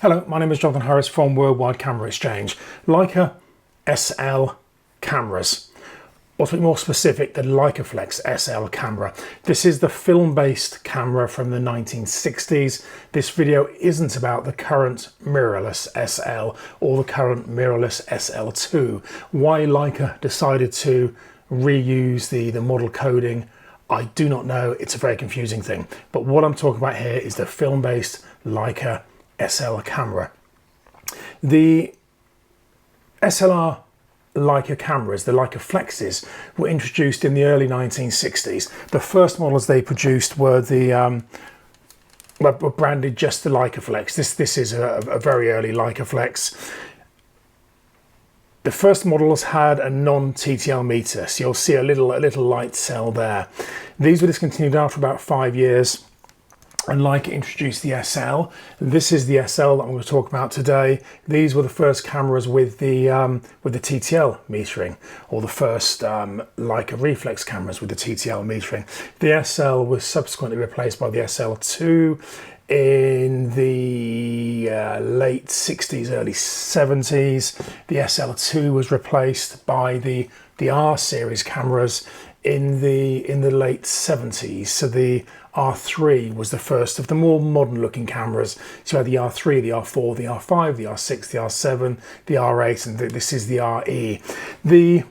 Hello, my name is Jonathan Harris from Worldwide Camera Exchange. Leica SL cameras, or to be more specific, the Leicaflex SL camera. This is the film-based camera from the 1960s. This video isn't about the current mirrorless SL or the current mirrorless SL2. Why Leica decided to reuse the model coding, I do not know. It's a very confusing thing. But what I'm talking about here is the film-based Leica SL camera. The SLR Leica cameras, the Leicaflexes, were introduced in the early 1960s. The first models they produced were were branded just the Leicaflex. This is a very early Leicaflex. The first models had a non-TTL meter, so you'll see a little light cell there. These were discontinued after about 5 years, and Leica introduced the SL. This is the SL that I'm going to talk about today. These were the first cameras with the TTL metering, or the first Leica reflex cameras with the TTL metering. The SL was subsequently replaced by the SL2 in the late 60s, early 70s. The SL2 was replaced by the R series cameras in the late 70s. So the R3 was the first of the more modern looking cameras. So you had the R3, the R4, the R5, the R6, the R7, the R8, and this is the RE. The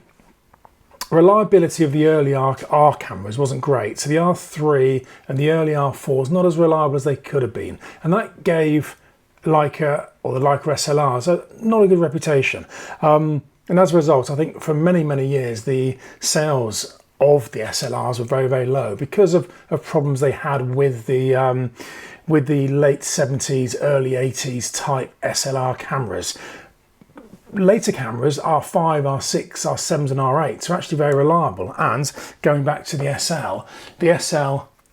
reliability of the early R cameras wasn't great. So the R3 and the early R4s not as reliable as they could have been. And that gave Leica, or the Leica SLRs, not a good reputation. And as a result, I think for many, many years, the sales of the SLRs were very, very low because of problems they had with the late 70s, early 80s type SLR cameras. Later cameras, R5, R6, R7s and R8s are actually very reliable, and going back to the SL,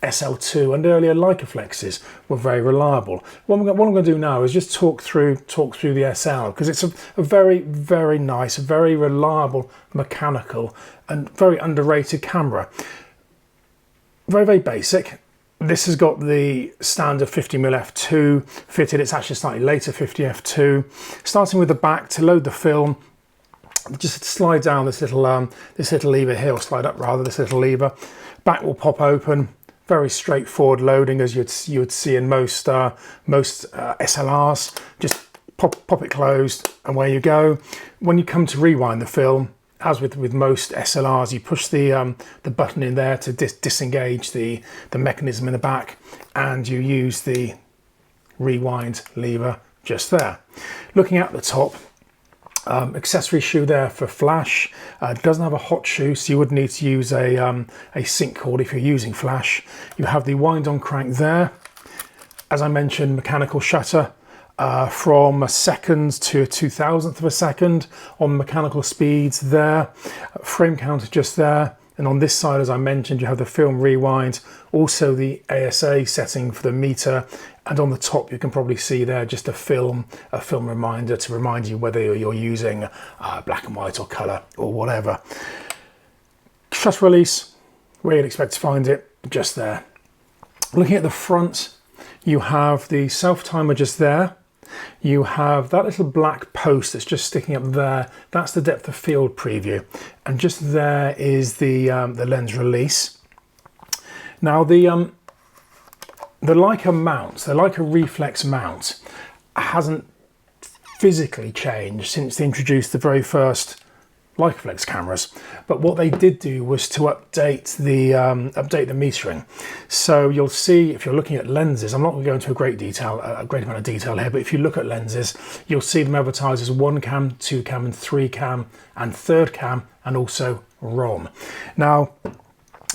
SL2 and earlier Leicaflexes were very reliable. What I'm going to do now is just talk through the SL, because it's a very, very nice, very reliable, mechanical and very underrated camera. Very, very basic. This has got the standard 50mm f2 fitted. It's actually slightly later 50 f2. Starting with the back, to load the film, just slide down this little lever here, or slide up rather, this little lever. Back will pop open. Very straightforward loading, as you would see in most SLRs. Just pop it closed, and away you go. When you come to rewind the film, as with most SLRs, you push the button in there to disengage the mechanism in the back, and you use the rewind lever just there. Looking at the top, accessory shoe there for flash. It doesn't have a hot shoe, so you would need to use a sync cord if you're using flash. You have the wind on crank there. As I mentioned, mechanical shutter from a second to a 2,000th of a second on mechanical speeds there. Frame counter just there. And on this side, as I mentioned, you have the film rewind, also the ASA setting for the meter, and on the top you can probably see there just a film reminder to remind you whether you're using black and white or colour or whatever. Shutter release, where you'd expect to find it, just there. Looking at the front, you have the self timer just there. You have that little black post that's just sticking up there. That's the depth of field preview, and just there is the lens release. Now the Leica mount, the Leica reflex mount, hasn't physically changed since they introduced the very first Leicaflex cameras, but what they did do was to update the metering. So you'll see, if you're looking at lenses, I'm not going to go into a great amount of detail here, but if you look at lenses, you'll see them advertised as 1 cam, 2 cam and 3 cam and 3rd cam, and also ROM. Now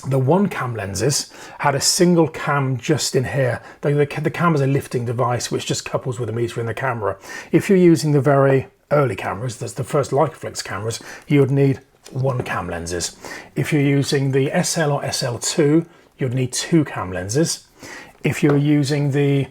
the 1 cam lenses had a single cam just in here. The cam is a lifting device which just couples with the meter in the camera. If you're using the very early cameras, that's the first Leicaflex cameras, you would need 1 cam lenses. If you're using the SL or SL2, you'd need 2 cam lenses. If you're using the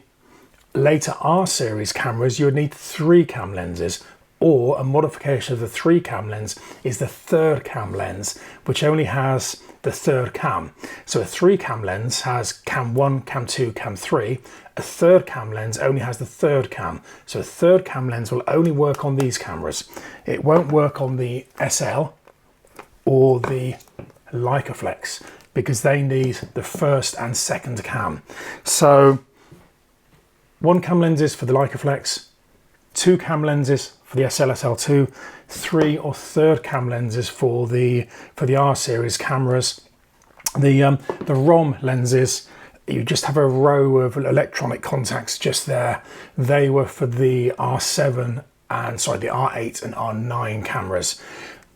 later R series cameras, you would need 3 cam lenses, or a modification of the 3 cam lens is the 3rd cam lens, which only has the third cam. So a 3-cam lens has cam 1, cam 2, cam 3. A third cam lens only has the third cam. So a third cam lens will only work on these cameras. It won't work on the SL or the Leicaflex because they need the first and second cam. So 1 cam lenses for the Leicaflex, 2 cam lenses for the SL/SL2, 3 or third cam lenses for the R series cameras. The ROM lenses, you just have a row of electronic contacts just there. They were for the R7 and the R8 and R9 cameras.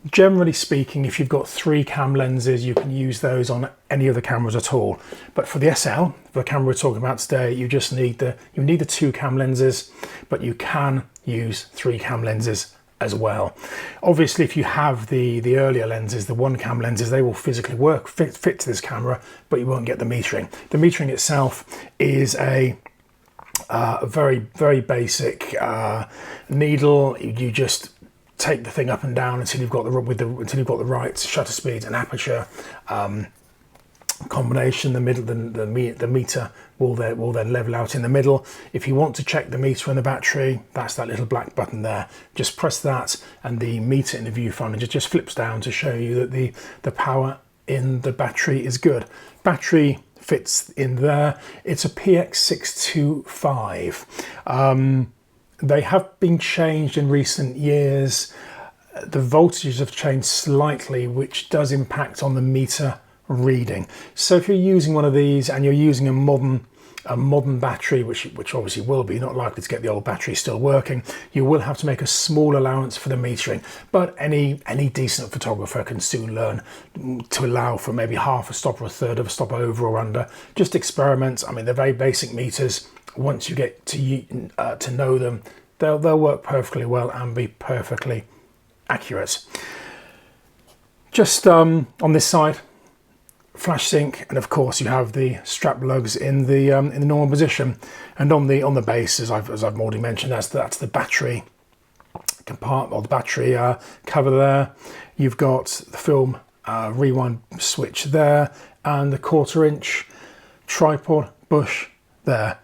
Generally speaking, if you've got 3 cam lenses, you can use those on any of the cameras at all. But for the SL, the camera we're talking about today, you just need the 2 cam lenses, but you can use 3 cam lenses as well. Obviously, if you have the earlier lenses, the 1 cam lenses, they will physically fit to this camera, but you won't get the metering. The metering itself is a very, very basic needle. You just take the thing up and down until you've got the right shutter speed and aperture combination. The meter will then level out in the middle. If you want to check the meter and the battery, that's that little black button there. Just press that and the meter in the viewfinder just flips down to show you that the power in the battery is good. Battery fits in there. It's a PX625. They have been changed in recent years. The voltages have changed slightly, which does impact on the meter reading. So if you're using one of these and you're using a modern battery, which obviously will be, not likely to get the old battery still working, you will have to make a small allowance for the metering. But any decent photographer can soon learn to allow for maybe half a stop or a third of a stop over or under. Just experiment. I mean, they're very basic meters. Once you get to know them, they'll work perfectly well and be perfectly accurate. Just on this side, flash sync, and of course you have the strap lugs in the normal position, and on the base, as I've already mentioned, that's the battery compartment or the battery cover there. You've got the film rewind switch there, and the 1/4 inch tripod bush there.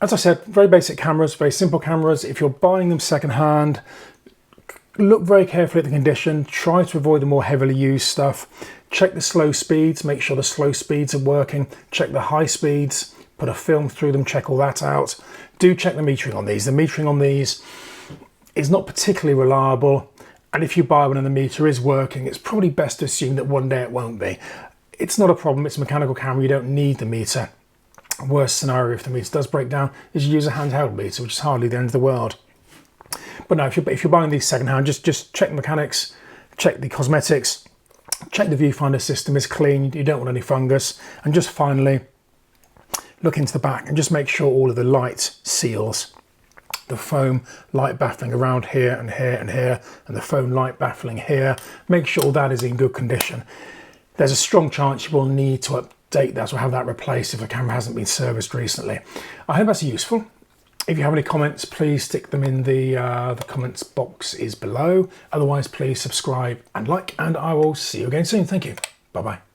As I said, very basic cameras, very simple cameras. If you're buying them secondhand, look very carefully at the condition. Try to avoid the more heavily used stuff. Check the slow speeds, make sure the slow speeds are working. Check the high speeds, put a film through them, check all that out. Do check the metering on these. The metering on these is not particularly reliable. And if you buy one and the meter is working, it's probably best to assume that one day it won't be. It's not a problem, it's a mechanical camera, you don't need the meter. Worst scenario if the meter does break down is you use a handheld meter, which is hardly the end of the world. But no, if you're buying these secondhand, just check the mechanics, check the cosmetics, check the viewfinder system is clean, you don't want any fungus, and just finally look into the back and just make sure all of the light seals, the foam light baffling around here and here and here, and the foam light baffling here, make sure that is in good condition. There's a strong chance you will need to update that or have that replaced if the camera hasn't been serviced recently. I hope that's useful. If you have any comments, please stick them in the comments box is below. Otherwise, please subscribe and like, and I will see you again soon. Thank you. Bye-bye.